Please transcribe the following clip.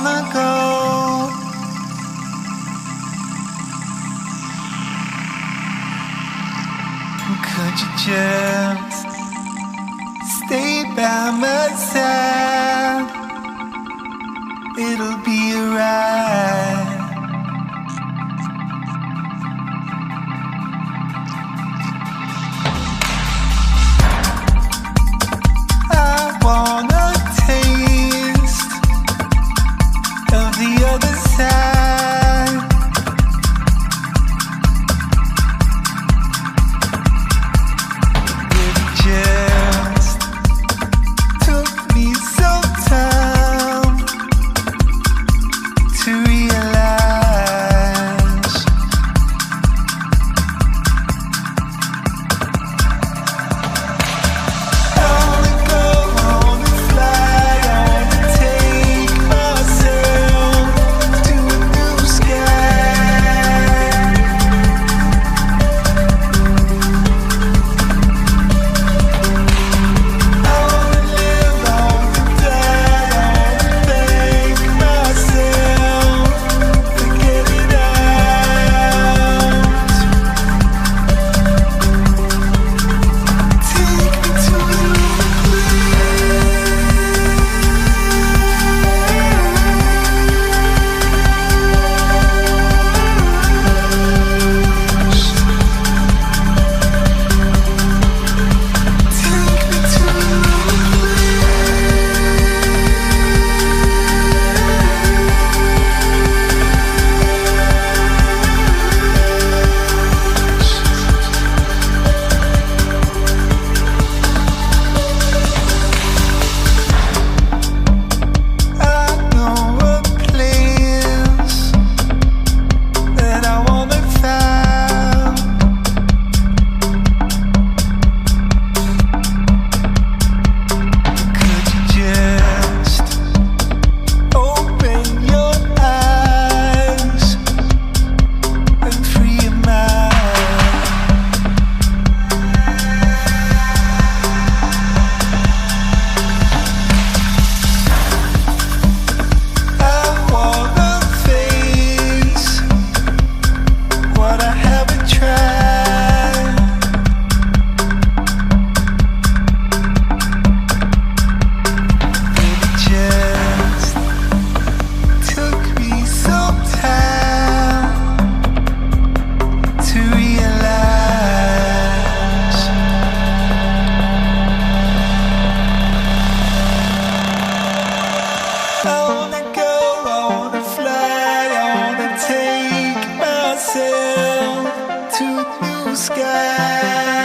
wanna go. Could you just stay by my side? It'll be alright. I wanna taste of the other side. It just took me some time to realize. I wanna go, I wanna fly, I wanna take myself to a new sky. I wanna live, I wanna die, I wanna thank myself for getting out. Take me to a new I know a place that I wanna find. Could you just open your eyes and free your mind? I wanna face what I haven't tried. It just took me some time to realize. I wanna go, I wanna fly, I wanna take myself to a new sky.